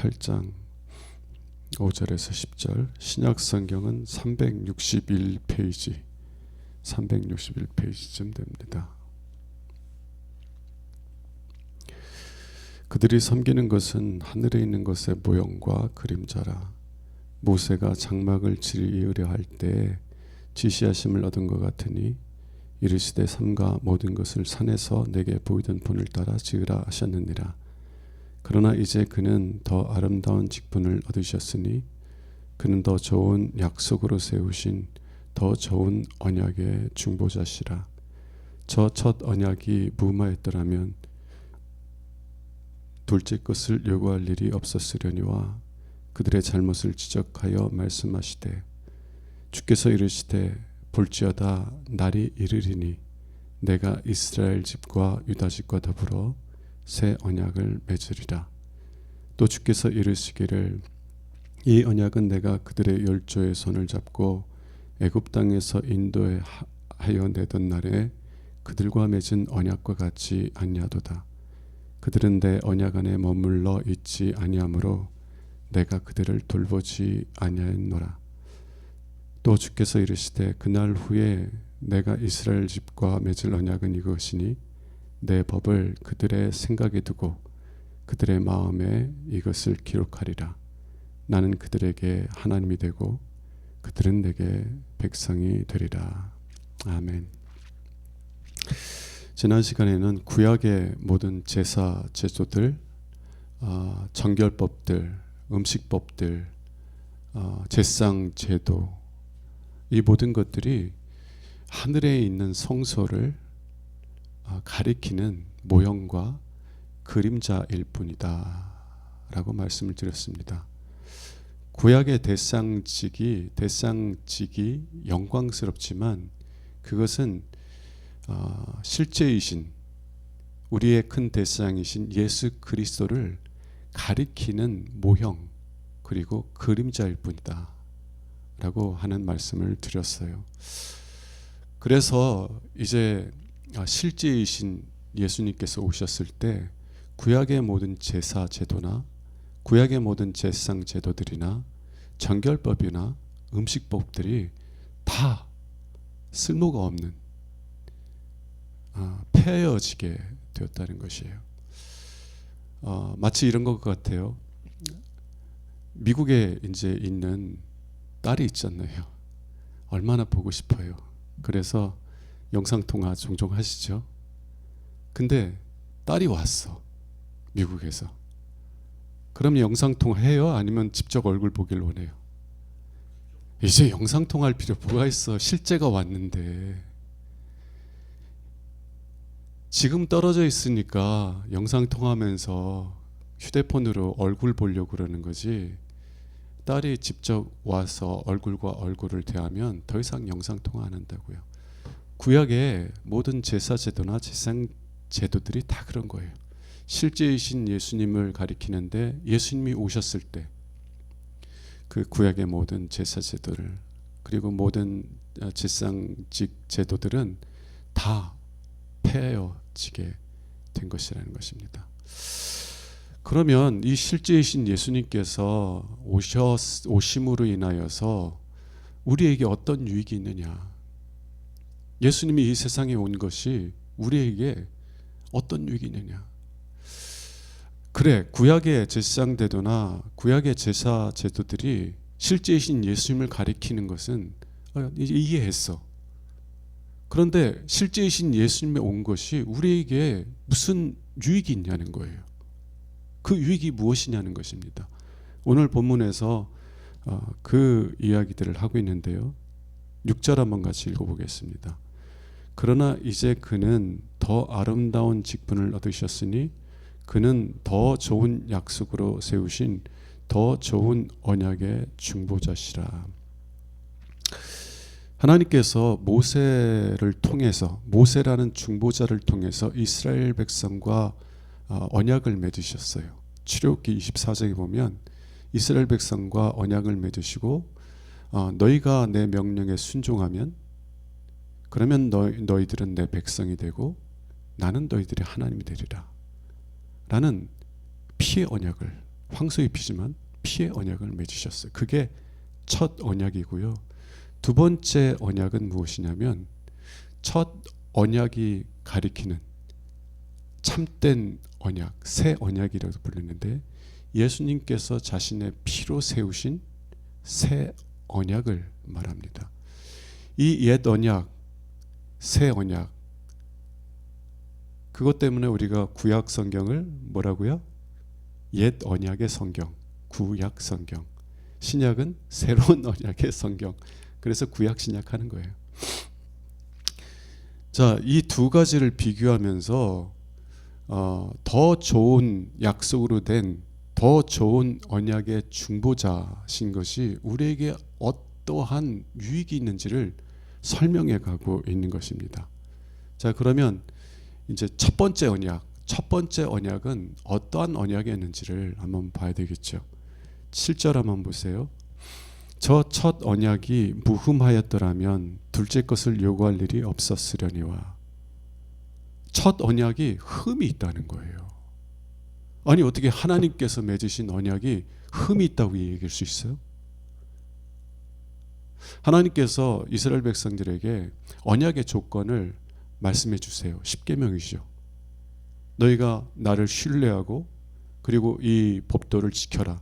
8장 5절에서 10절, 신약 성경은 361페이지쯤 됩니다. 그들이 섬기는 것은 하늘에 있는 것의 모형과 그림자라. 모세가 장막을 지으려 할 때 지시하심을 얻은 것 같으니 이르시되 삼가 모든 것을 산에서 내게 보이던 본을 따라 지으라 하셨느니라. 그러나 이제 그는 더 아름다운 직분을 얻으셨으니 그는 더 좋은 약속으로 세우신 더 좋은 언약의 중보자시라. 저 첫 언약이 무마했더라면 둘째 것을 요구할 일이 없었으려니와 그들의 잘못을 지적하여 말씀하시되 주께서 이르시되 볼지어다 날이 이르리니 내가 이스라엘 집과 유다 집과 더불어 새 언약을 맺으리라. 또 주께서 이르시기를 이 언약은 내가 그들의 열조의 손을 잡고 애굽 땅에서 인도하여 내던 날에 그들과 맺은 언약과 같지 아니하도다. 그들은 내 언약 안에 머물러 있지 아니하므로 내가 그들을 돌보지 아니하였노라. 또 주께서 이르시되 그날 후에 내가 이스라엘 집과 맺을 언약은 이것이니 내 법을 그들의 생각에 두고 그들의 마음에 이것을 기록하리라. 나는 그들에게 하나님이 되고 그들은 내게 백성이 되리라. 아멘. 지난 시간에는 구약의 모든 제사 제도들, 정결법들, 음식법들, 제상 제도, 이 모든 것들이 하늘에 있는 성소를 가리키는 모형과 그림자일 뿐이다 라고 말씀을 드렸습니다. 구약의 대상직이 영광스럽지만 그것은 실제이신 우리의 큰 대상이신 예수 그리스도를 가리키는 모형 그리고 그림자일 뿐이다 라고 하는 말씀을 드렸어요. 그래서 이제 실제이신 예수님께서 오셨을 때 구약의 모든 제사 제도나 구약의 모든 제상 제도들이나 정결법이나 음식법들이 다 쓸모가 없는 폐허지게 되었다는 것이에요. 마치 이런 것 같아요. 미국에 이제 있는 딸이 있잖아요. 얼마나 보고 싶어요. 그래서 영상통화 종종 하시죠. 근데 딸이 왔어. 미국에서. 그럼 영상통화 해요? 아니면 직접 얼굴 보길 원해요? 이제 영상통화할 필요 뭐가 있어. 실제가 왔는데. 지금 떨어져 있으니까 영상통화하면서 휴대폰으로 얼굴 보려고 그러는 거지. 딸이 직접 와서 얼굴과 얼굴을 대하면 더 이상 영상통화 안 한다고요. 구약의 모든 제사 제도나 제상 제도들이 다 그런 거예요. 실제이신 예수님을 가리키는데 예수님이 오셨을 때 그 구약의 모든 제사 제도를 그리고 모든 제상직 제도들은 다 폐허지게 된 것이라는 것입니다. 그러면 이 실제이신 예수님께서 오심으로 인하여서 우리에게 어떤 유익이 있느냐? 예수님이 이 세상에 온 것이 우리에게 어떤 유익이 있느냐? 그래, 구약의 제사상 제도나 구약의 제사 제도들이 실제이신 예수님을 가리키는 것은 이해했어. 그런데 실제이신 예수님이 온 것이 우리에게 무슨 유익이 있냐는 거예요. 그 유익이 무엇이냐는 것입니다. 오늘 본문에서 그 이야기들을 하고 있는데요. 6절 한번 같이 읽어보겠습니다. 그러나 이제 그는 더 아름다운 직분을 얻으셨으니 그는 더 좋은 약속으로 세우신 더 좋은 언약의 중보자시라. 하나님께서 모세를 통해서 모세라는 중보자를 통해서 이스라엘 백성과 언약을 맺으셨어요. 출애굽기 24장에 보면 이스라엘 백성과 언약을 맺으시고 너희가 내 명령에 순종하면 그러면 너희들은 내 백성이 되고 나는 너희들의 하나님이 되리라 라는 피의 언약을 황소의 피지만 피의 언약을 맺으셨어요. 그게 첫 언약이고요. 두 번째 언약은 무엇이냐면 첫 언약이 가리키는 참된 언약, 새 언약이라고 불리는데 예수님께서 자신의 피로 세우신 새 언약을 말합니다. 이 옛 언약, 새 언약, 그것 때문에 우리가 구약 성경을 뭐라고요? 옛 언약의 성경, 구약 성경. 신약은 새로운 언약의 성경. 그래서 구약 신약 하는 거예요. 자, 이 두 가지를 비교하면서 더 좋은 약속으로 된 더 좋은 언약의 중보자신 것이 우리에게 어떠한 유익이 있는지를 설명해 가고 있는 것입니다. 자, 그러면 이제 첫 번째 언약은 어떠한 언약이었는지를 한번 봐야 되겠죠. 7절 한번 보세요. 저 첫 언약이 무흠하였더라면 둘째 것을 요구할 일이 없었으려니와. 첫 언약이 흠이 있다는 거예요. 아니 어떻게 하나님께서 맺으신 언약이 흠이 있다고 얘기할 수 있어요? 하나님께서 이스라엘 백성들에게 언약의 조건을 말씀해 주세요. 10계명이죠. 너희가 나를 신뢰하고 그리고 이 법도를 지켜라.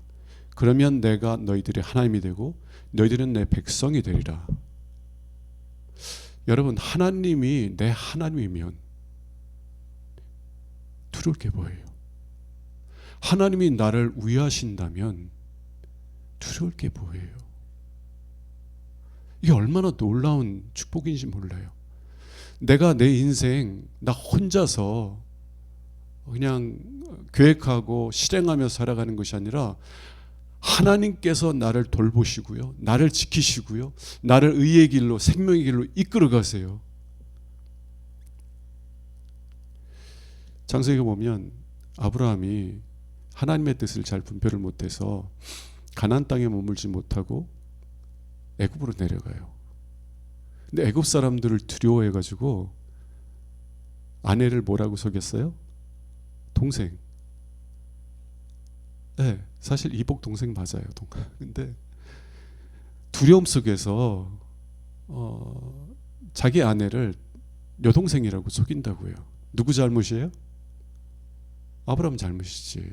그러면 내가 너희들의 하나님이 되고 너희들은 내 백성이 되리라. 여러분, 하나님이 내 하나님이면 두려울 게 뭐예요? 하나님이 나를 위하신다면 두려울 게 뭐예요? 이게 얼마나 놀라운 축복인지 몰라요. 내가 내 인생 나 혼자서 그냥 계획하고 실행하며 살아가는 것이 아니라 하나님께서 나를 돌보시고요, 나를 지키시고요, 나를 의의 길로 생명의 길로 이끌어 가세요. 창세기에 보면 아브라함이 하나님의 뜻을 잘 분별을 못해서 가나안 땅에 머물지 못하고 애굽으로 내려가요. 근데 애굽 사람들을 두려워해가지고 아내를 뭐라고 속였어요? 동생. 네, 사실 이복 동생 맞아요. 근데 두려움 속에서 자기 아내를 여동생이라고 속인다고요. 누구 잘못이에요? 아브라함 잘못이지.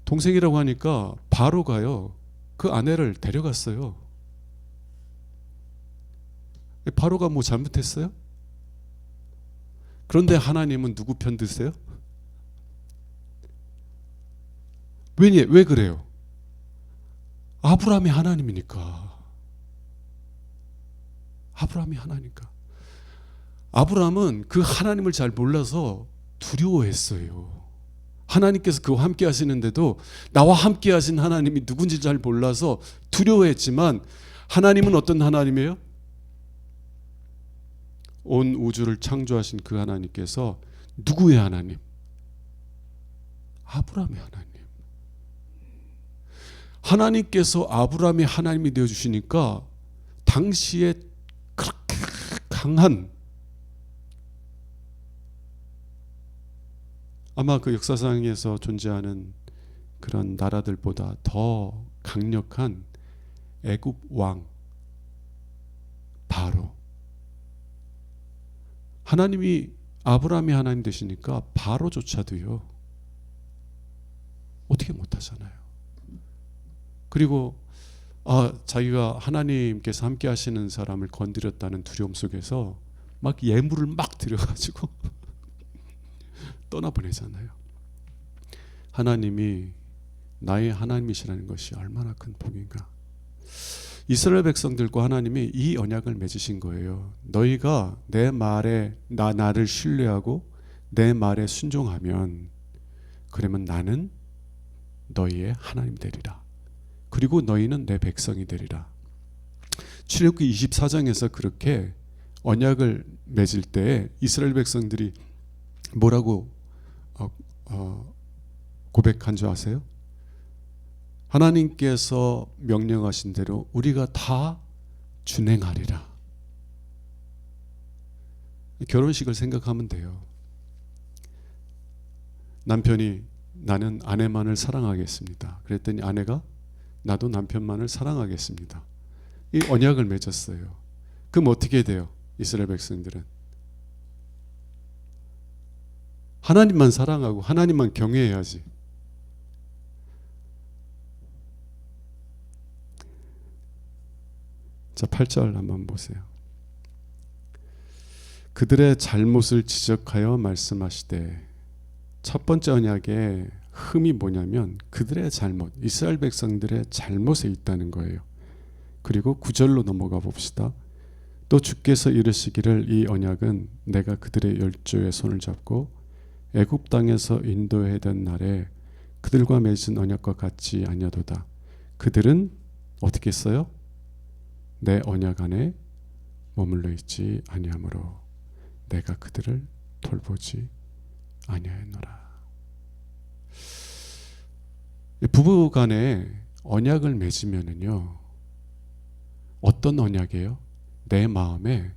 동생이라고 하니까 바로가요, 그 아내를 데려갔어요. 바로가 뭐 잘못했어요? 그런데 하나님은 누구 편 드세요? 왜 그래요? 아브라함이 하나님이니까. 아브라함이 하나니까. 아브라함은 그 하나님을 잘 몰라서 두려워했어요. 하나님께서 그와 함께 하시는데도 나와 함께 하신 하나님이 누군지 잘 몰라서 두려워했지만, 하나님은 어떤 하나님이에요? 온 우주를 창조하신 그 하나님께서 누구의 하나님? 아브라함의 하나님. 하나님께서 아브라함의 하나님이 되어주시니까 당시에 그렇게 강한, 아마 그 역사상에서 존재하는 그런 나라들보다 더 강력한 애굽 왕 바로, 하나님이 아브라함이 하나님 되시니까 바로조차도요 어떻게 못하잖아요. 그리고 자기가 하나님께서 함께 하시는 사람을 건드렸다는 두려움 속에서 막 예물을 막 드려가지고 떠나보내잖아요. 하나님이 나의 하나님이시라는 것이 얼마나 큰 복인가. 이스라엘 백성들과 하나님이 이 언약을 맺으신 거예요. 너희가 내 말에 나를 신뢰하고 내 말에 순종하면, 그러면 나는 너희의 하나님 되리라. 그리고 너희는 내 백성이 되리라. 출애굽기 24장에서 그렇게 언약을 맺을 때 이스라엘 백성들이 뭐라고 고백한 줄 아세요? 하나님께서 명령하신 대로 우리가 다 준행하리라. 결혼식을 생각하면 돼요. 남편이 나는 아내만을 사랑하겠습니다. 그랬더니 아내가 나도 남편만을 사랑하겠습니다. 이 언약을 맺었어요. 그럼 어떻게 돼요? 이스라엘 백성들은 하나님만 사랑하고 하나님만 경외해야지. 자, 8절 한번 보세요. 그들의 잘못을 지적하여 말씀하시되, 첫 번째 언약의 흠이 뭐냐면 그들의 잘못, 이스라엘 백성들의 잘못에 있다는 거예요. 그리고 9절로 넘어가 봅시다. 또 주께서 이르시기를 이 언약은 내가 그들의 열조의 손을 잡고 애굽 땅에서 인도하던 날에 그들과 맺은 언약과 같지 아니하도다. 그들은 어떻게 했어요? 내 언약 안에 머물러 있지 아니하므로 내가 그들을 돌보지 아니하였노라. 부부 간에 언약을 맺으면은요, 어떤 언약이에요? 내 마음에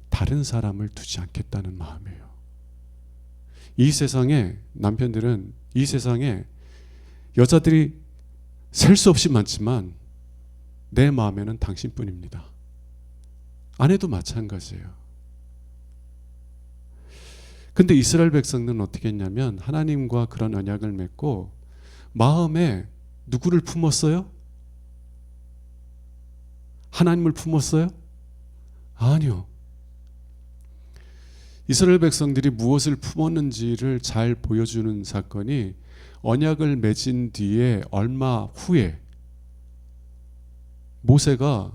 다른 사람을 두지 않겠다는 마음이에요. 이 세상에 남편들은, 이 세상에 여자들이 셀 수 없이 많지만 내 마음에는 당신뿐입니다. 아내도 마찬가지예요. 근데 이스라엘 백성들은 어떻게 했냐면 하나님과 그런 언약을 맺고 마음에 누구를 품었어요? 하나님을 품었어요? 아니요. 이스라엘 백성들이 무엇을 품었는지를 잘 보여주는 사건이 언약을 맺은 뒤에 얼마 후에 모세가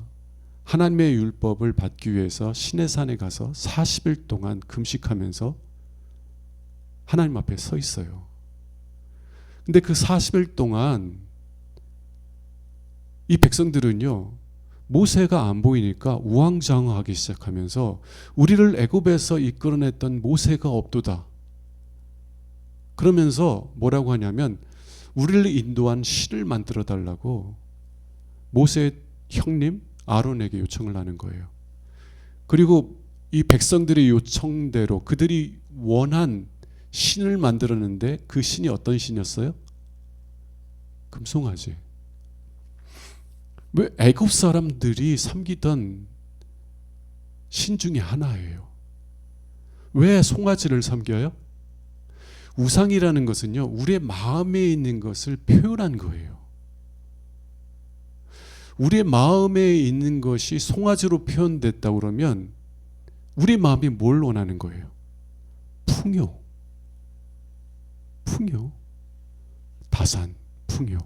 하나님의 율법을 받기 위해서 시내산에 가서 40일 동안 금식하면서 하나님 앞에 서 있어요. 근데 그 40일 동안 이 백성들은요, 모세가 안 보이니까 우왕좌왕하기 시작하면서 우리를 애굽에서 이끌어냈던 모세가 없도다. 그러면서 뭐라고 하냐면 우리를 인도한 신을 만들어 달라고 모세의 형님 아론에게 요청을 하는 거예요. 그리고 이 백성들의 요청대로 그들이 원한 신을 만들었는데 그 신이 어떤 신이었어요? 금송아지. 왜? 애굽 사람들이 섬기던 신 중에 하나예요. 왜 송아지를 섬겨요? 우상이라는 것은요, 우리의 마음에 있는 것을 표현한 거예요. 우리의 마음에 있는 것이 송아지로 표현됐다 그러면 우리 마음이 뭘 원하는 거예요? 풍요, 다산, 풍요.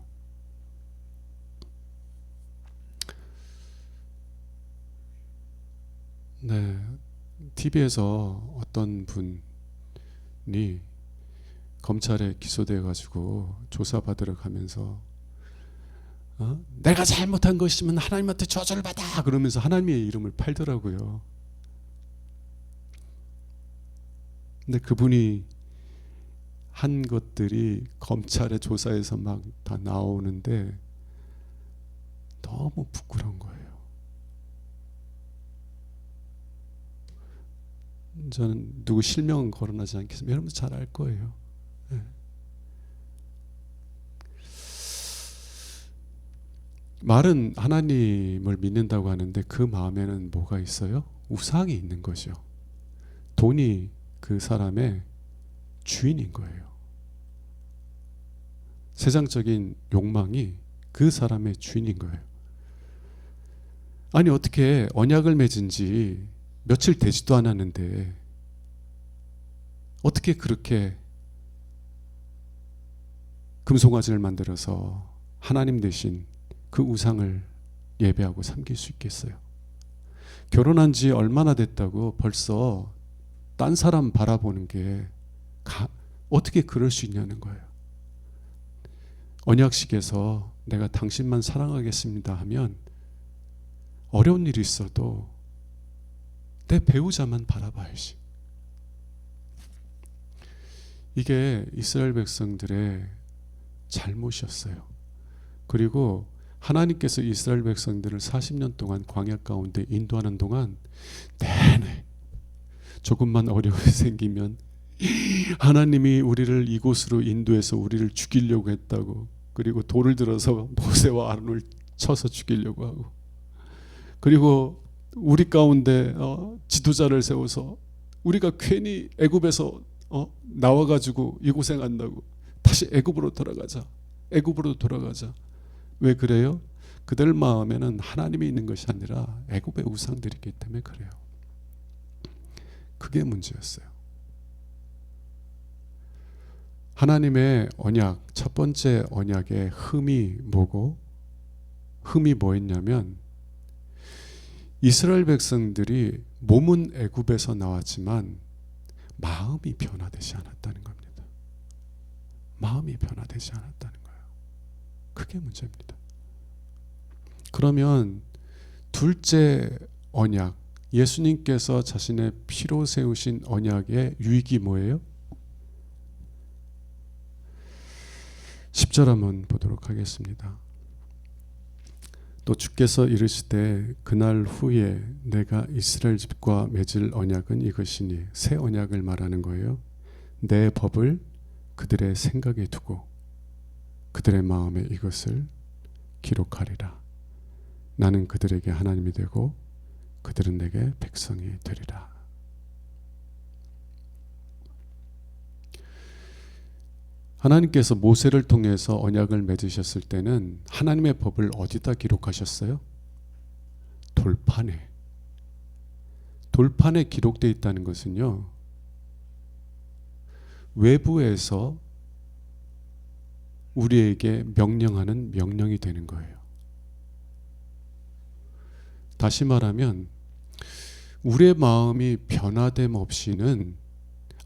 네, TV에서 어떤 분이 검찰에 기소돼 가지고 조사받으러 가면서 내가 잘못한 것이면 하나님한테 저주를 받아 그러면서 하나님의 이름을 팔더라고요. 근데 그분이 한 것들이 검찰의 조사에서 막 다 나오는데 너무 부끄러운 거예요. 저는 누구 실명은 거론하지 않겠습니다. 여러분 잘 알 거예요. 네. 말은 하나님을 믿는다고 하는데 그 마음에는 뭐가 있어요? 우상이 있는 거죠. 돈이 그 사람의 주인인 거예요. 세상적인 욕망이 그 사람의 주인인 거예요. 아니 어떻게 언약을 맺은 지 며칠 되지도 않았는데 어떻게 그렇게 금송아지를 만들어서 하나님 대신 그 우상을 예배하고 섬길 수 있겠어요? 결혼한 지 얼마나 됐다고 벌써 딴 사람 바라보는 게 어떻게 그럴 수 있냐는 거예요. 언약식에서 내가 당신만 사랑하겠습니다 하면 어려운 일이 있어도 내 배우자만 바라봐야지. 이게 이스라엘 백성들의 잘못이었어요. 그리고 하나님께서 이스라엘 백성들을 40년 동안 광야 가운데 인도하는 동안 내내 조금만 어려움이 생기면 하나님이 우리를 이곳으로 인도해서 우리를 죽이려고 했다고. 그리고 돌을 들어서 모세와 아론을 쳐서 죽이려고 하고, 그리고 우리 가운데 지도자를 세워서 우리가 괜히 애굽에서 나와가지고 이 고생한다고 다시 애굽으로 돌아가자. 애굽으로 돌아가자. 왜 그래요? 그들 마음에는 하나님이 있는 것이 아니라 애굽의 우상들이 있기 때문에 그래요. 그게 문제였어요. 하나님의 언약, 첫 번째 언약의 흠이 뭐고, 흠이 뭐였냐면 이스라엘 백성들이 몸은 애굽에서 나왔지만 마음이 변화되지 않았다는 겁니다. 마음이 변화되지 않았다는 거예요. 그게 문제입니다. 그러면 둘째 언약, 예수님께서 자신의 피로 세우신 언약의 유익이 뭐예요? 10절 한번 보도록 하겠습니다. 또 주께서 이르시되 그날 후에 내가 이스라엘 집과 맺을 언약은 이것이니, 새 언약을 말하는 거예요. 내 법을 그들의 생각에 두고 그들의 마음에 이것을 기록하리라. 나는 그들에게 하나님이 되고 그들은 내게 백성이 되리라. 하나님께서 모세를 통해서 언약을 맺으셨을 때는 하나님의 법을 어디다 기록하셨어요? 돌판에. 돌판에 기록되어 있다는 것은요, 외부에서 우리에게 명령하는 명령이 되는 거예요. 다시 말하면 우리의 마음이 변화됨 없이는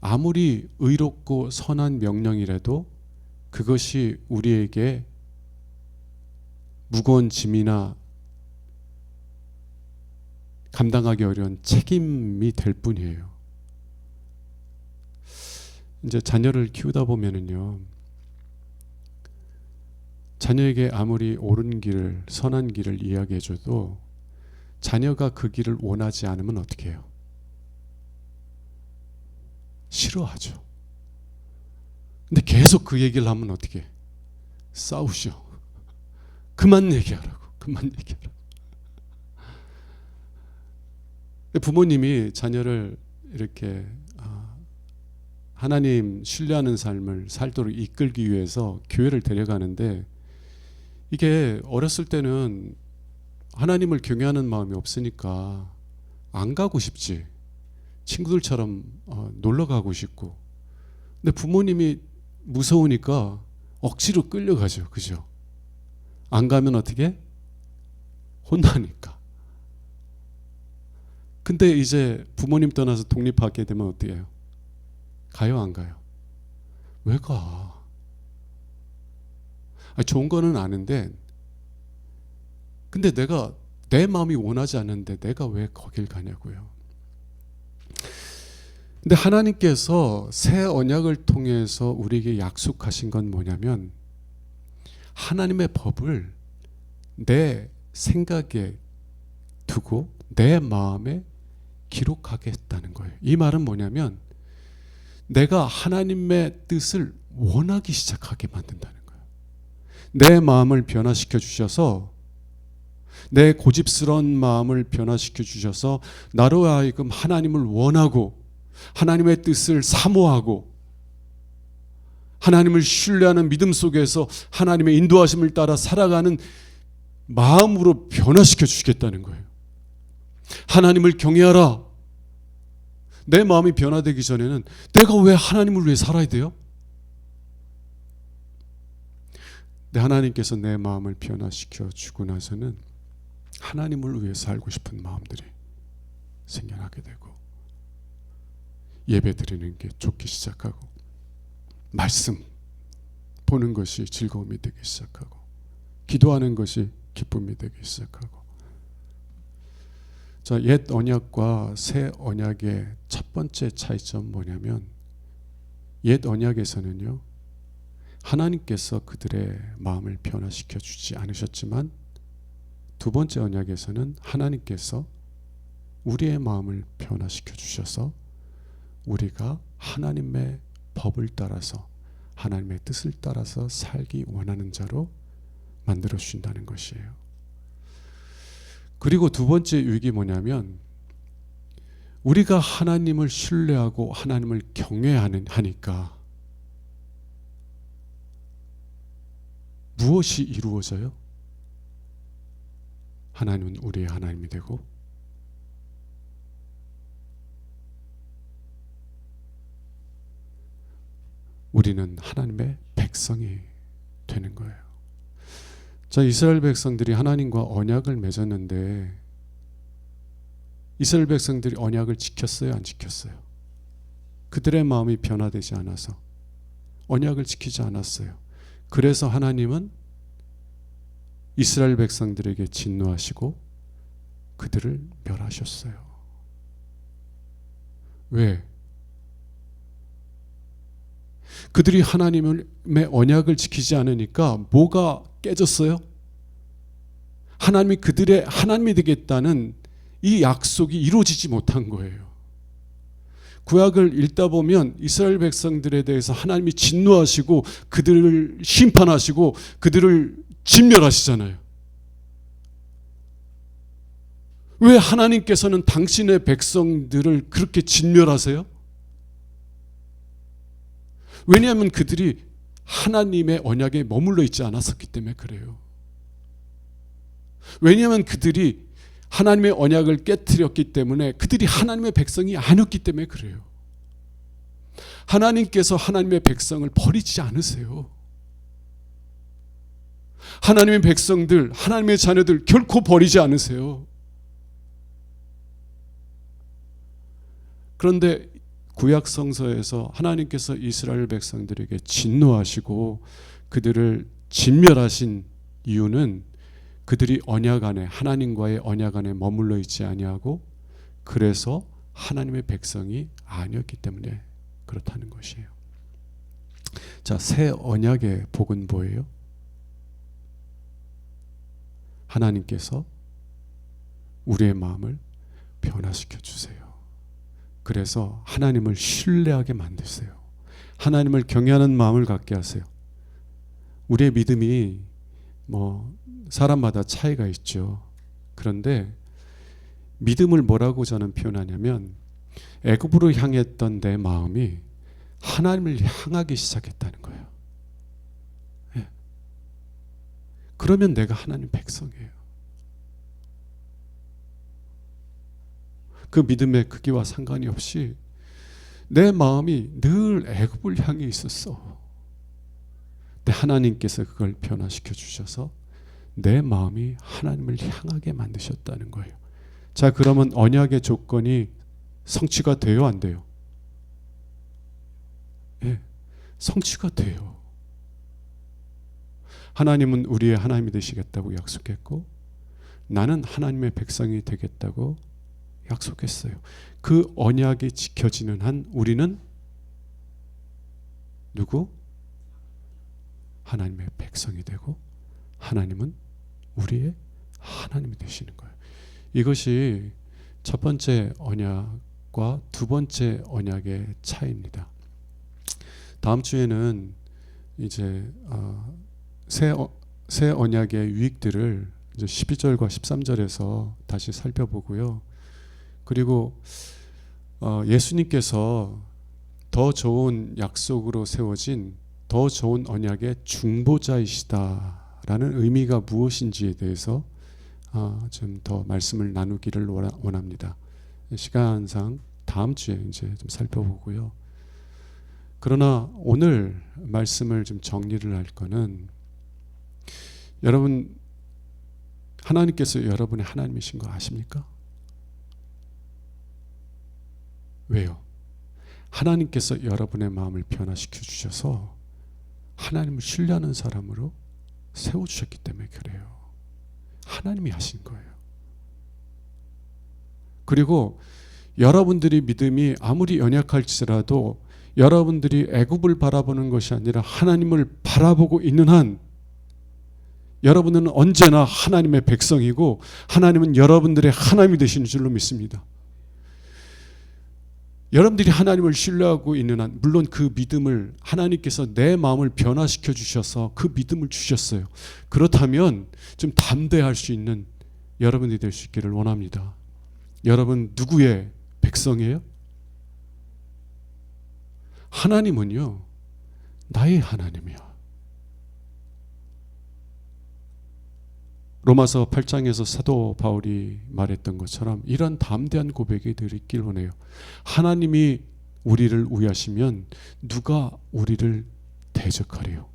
아무리 의롭고 선한 명령이라도 그것이 우리에게 무거운 짐이나 감당하기 어려운 책임이 될 뿐이에요. 이제 자녀를 키우다 보면은요, 자녀에게 아무리 옳은 길을, 선한 길을 이야기해줘도 자녀가 그 길을 원하지 않으면 어떻게 해요? 싫어하죠. 근데 계속 그 얘기를 하면 어떻게 해? 싸우죠. 그만 얘기하라고. 그만 얘기하라고. 부모님이 자녀를 이렇게 하나님 신뢰하는 삶을 살도록 이끌기 위해서 교회를 데려가는데, 이게 어렸을 때는 하나님을 경외하는 마음이 없으니까 안 가고 싶지. 친구들처럼 놀러 가고 싶고. 근데 부모님이 무서우니까 억지로 끌려가죠. 그죠? 안 가면 어떻게? 혼나니까. 근데 이제 부모님 떠나서 독립하게 되면 어떻게 해요? 가요, 안 가요? 왜 가? 좋은 거는 아는데, 근데 내가 내 마음이 원하지 않는데 내가 왜 거길 가냐고요. 근데 하나님께서 새 언약을 통해서 우리에게 약속하신 건 뭐냐면, 하나님의 법을 내 생각에 두고 내 마음에 기록하겠다는 거예요. 이 말은 뭐냐면 내가 하나님의 뜻을 원하기 시작하게 만든다는 거예요. 내 마음을 변화시켜 주셔서, 내 고집스러운 마음을 변화시켜 주셔서 나로 하여금 하나님을 원하고 하나님의 뜻을 사모하고 하나님을 신뢰하는 믿음 속에서 하나님의 인도하심을 따라 살아가는 마음으로 변화시켜 주시겠다는 거예요. 하나님을 경외하라. 내 마음이 변화되기 전에는 내가 왜 하나님을 위해 살아야 돼요? 하나님께서 내 마음을 변화시켜 주고 나서는 하나님을 위해 살고 싶은 마음들이 생겨나게 되고, 예배 드리는 게 좋기 시작하고, 말씀 보는 것이 즐거움이 되기 시작하고, 기도하는 것이 기쁨이 되기 시작하고. 자, 옛 언약과 새 언약의 첫 번째 차이점 뭐냐면, 옛 언약에서는요, 하나님께서 그들의 마음을 변화시켜 주지 않으셨지만, 두 번째 언약에서는 하나님께서 우리의 마음을 변화시켜 주셔서 우리가 하나님의 법을 따라서 하나님의 뜻을 따라서 살기 원하는 자로 만들어 주신다는 것이에요. 그리고 두 번째 유익이 뭐냐면 우리가 하나님을 신뢰하고 하나님을 경외하니까 무엇이 이루어져요? 하나님은 우리의 하나님이 되고 우리는 하나님의 백성이 되는 거예요. 자, 이스라엘 백성들이 하나님과 언약을 맺었는데 이스라엘 백성들이 언약을 지켰어요? 안 지켰어요? 그들의 마음이 변화되지 않아서 언약을 지키지 않았어요. 그래서 하나님은 이스라엘 백성들에게 진노하시고 그들을 멸하셨어요. 왜? 그들이 하나님의 언약을 지키지 않으니까 뭐가 깨졌어요? 하나님이 그들의 하나님이 되겠다는 이 약속이 이루어지지 못한 거예요. 구약을 읽다 보면 이스라엘 백성들에 대해서 하나님이 진노하시고 그들을 심판하시고 그들을 진멸하시잖아요. 왜 하나님께서는 당신의 백성들을 그렇게 진멸하세요? 왜냐하면 그들이 하나님의 언약에 머물러 있지 않았었기 때문에 그래요. 왜냐하면 그들이 하나님의 언약을 깨트렸기 때문에 그들이 하나님의 백성이 아니었기 때문에 그래요. 하나님께서 하나님의 백성을 버리지 않으세요. 하나님의 백성들, 하나님의 자녀들 결코 버리지 않으세요. 그런데 구약 성서에서 하나님께서 이스라엘 백성들에게 진노하시고 그들을 진멸하신 이유는 그들이 언약 안에 하나님과의 언약 안에 머물러 있지 아니하고 그래서 하나님의 백성이 아니었기 때문에 그렇다는 것이에요. 자, 새 언약의 복은 뭐예요? 하나님께서 우리의 마음을 변화시켜 주세요. 그래서 하나님을 신뢰하게 만드세요. 하나님을 경외하는 마음을 갖게 하세요. 우리의 믿음이 사람마다 차이가 있죠. 그런데 믿음을 뭐라고 저는 표현하냐면 애굽으로 향했던 내 마음이 하나님을 향하기 시작했다는 거예요. 예. 그러면 내가 하나님 백성이에요. 그 믿음의 크기와 상관이 없이 내 마음이 늘 애굽을 향해 있었어. 근데 하나님께서 그걸 변화시켜 주셔서 내 마음이 하나님을 향하게 만드셨다는 거예요. 자, 그러면 언약의 조건이 성취가 돼요, 안 돼요? 예, 성취가 돼요. 하나님은 우리의 하나님이 되시겠다고 약속했고 나는 하나님의 백성이 되겠다고 약속했어요. 그 언약이 지켜지는 한 우리는 누구? 하나님의 백성이 되고 하나님은 우리의 하나님이 되시는 거예요. 이것이 첫 번째 언약과 두 번째 언약의 차이입니다. 다음 주에는 이제 새 언약의 유익들을 이제 12절과 13절에서 다시 살펴보고요. 그리고 예수님께서 더 좋은 약속으로 세워진 더 좋은 언약의 중보자이시다라는 의미가 무엇인지에 대해서 좀 더 말씀을 나누기를 원합니다. 시간상 다음 주에 이제 좀 살펴보고요. 그러나 오늘 말씀을 좀 정리를 할 거는 여러분 하나님께서 여러분의 하나님이신 거 아십니까? 왜요? 하나님께서 여러분의 마음을 변화시켜 주셔서 하나님을 신뢰하는 사람으로 세워주셨기 때문에 그래요. 하나님이 하신 거예요. 그리고 여러분들이 믿음이 아무리 연약할지라도 여러분들이 애굽을 바라보는 것이 아니라 하나님을 바라보고 있는 한 여러분은 언제나 하나님의 백성이고 하나님은 여러분들의 하나님이 되시는 줄로 믿습니다. 여러분들이 하나님을 신뢰하고 있는 한, 물론 그 믿음을 하나님께서 내 마음을 변화시켜 주셔서 그 믿음을 주셨어요. 그렇다면 좀 담대할 수 있는 여러분이 될 수 있기를 원합니다. 여러분 누구의 백성이에요? 하나님은요, 나의 하나님이야. 로마서 8장에서 사도 바울이 말했던 것처럼 이런 담대한 고백이 늘 있길 원해요. 하나님이 우리를 위하시면 누가 우리를 대적하리요?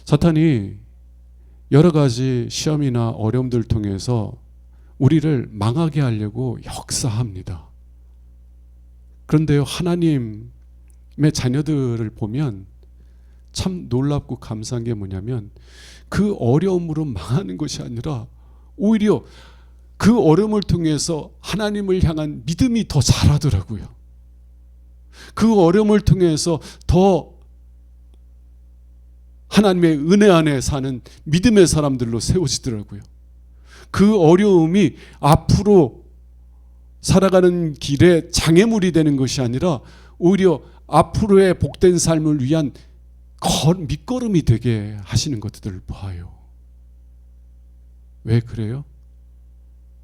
사탄이 여러 가지 시험이나 어려움들을 통해서 우리를 망하게 하려고 역사합니다. 그런데요, 하나님의 자녀들을 보면 참 놀랍고 감사한 게 뭐냐면 그 어려움으로 망하는 것이 아니라 오히려 그 어려움을 통해서 하나님을 향한 믿음이 더 자라더라고요. 그 어려움을 통해서 더 하나님의 은혜 안에 사는 믿음의 사람들로 세워지더라고요. 그 어려움이 앞으로 살아가는 길에 장애물이 되는 것이 아니라 오히려 앞으로의 복된 삶을 위한 밑거름이 되게 하시는 것들을 봐요. 왜 그래요?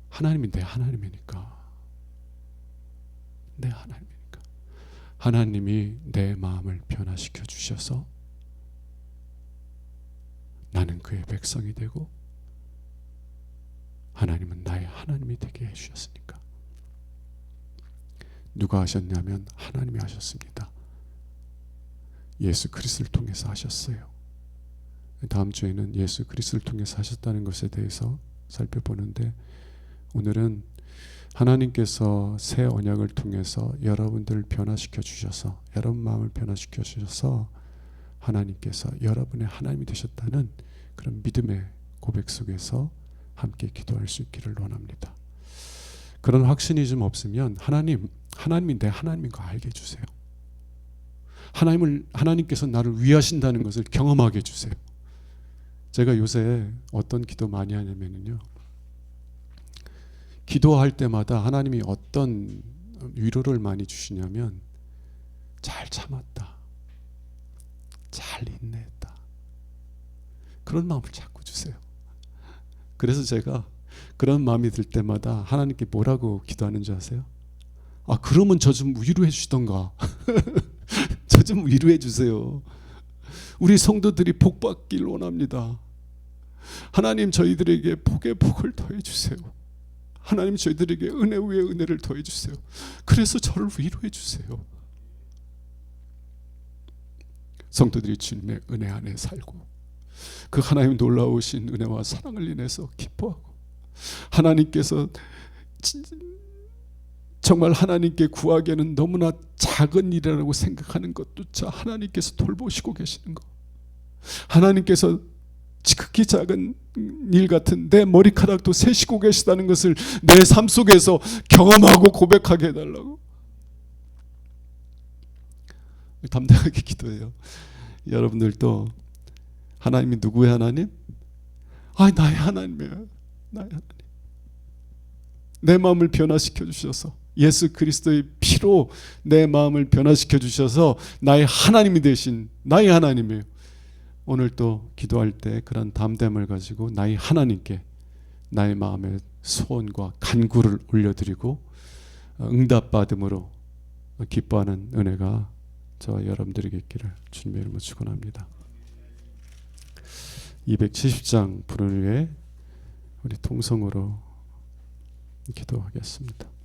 하나님이 내 하나님이니까. 내 하나님이니까. 하나님이 내 마음을 변화시켜 주셔서 나는 그의 백성이 되고 하나님은 나의 하나님이 되게 해주셨으니까. 누가 하셨냐면 하나님이 하셨습니다. 예수 그리스도를 통해서 하셨어요. 다음 주에는 예수 그리스도를 통해서 하셨다는 것에 대해서 살펴보는데, 오늘은 하나님께서 새 언약을 통해서 여러분들을 변화시켜 주셔서, 여러분 마음을 변화시켜 주셔서 하나님께서 여러분의 하나님이 되셨다는 그런 믿음의 고백 속에서 함께 기도할 수 있기를 원합니다. 그런 확신이 좀 없으면 하나님이 내 하나님인 거 알게 해주세요. 하나님께서 나를 위하신다는 것을 경험하게 해주세요. 제가 요새 어떤 기도 많이 하냐면요, 기도할 때마다 하나님이 어떤 위로를 많이 주시냐면 잘 참았다, 잘 인내했다, 그런 마음을 자꾸 주세요. 그래서 제가 그런 마음이 들 때마다 하나님께 뭐라고 기도하는 줄 아세요? 아, 그러면 저 좀 위로해 주시던가. 저 좀 위로해 주세요. 우리 성도들이 복 받길 원합니다. 하나님, 저희들에게 복의 복을 더해 주세요. 하나님, 저희들에게 은혜 위에 은혜를 더해 주세요. 그래서 저를 위로해 주세요. 성도들이 주님의 은혜 안에 살고 그 하나님 놀라우신 은혜와 사랑을 인해서 기뻐하고, 하나님께서 정말 하나님께 구하기에는 너무나 작은 일이라고 생각하는 것조차 하나님께서 돌보시고 계시는 것, 하나님께서 지극히 작은 일 같은 내 머리카락도 세시고 계시다는 것을 내 삶 속에서 경험하고 고백하게 해달라고 담대하게 기도해요. 여러분들도 하나님이 누구의 하나님? 아, 나의 하나님이에요. 나의 하나님. 내 마음을 변화시켜 주셔서, 예수 그리스도의 피로 내 마음을 변화시켜 주셔서 나의 하나님이 되신 나의 하나님이에요. 오늘 또 기도할 때 그런 담대함을 가지고 나의 하나님께 나의 마음의 소원과 간구를 올려드리고 응답받음으로 기뻐하는 은혜가 저와 여러분들에게 있기를 주님의 이름으로 축원합니다. 270장 부른 후에 우리 통성으로 기도하겠습니다.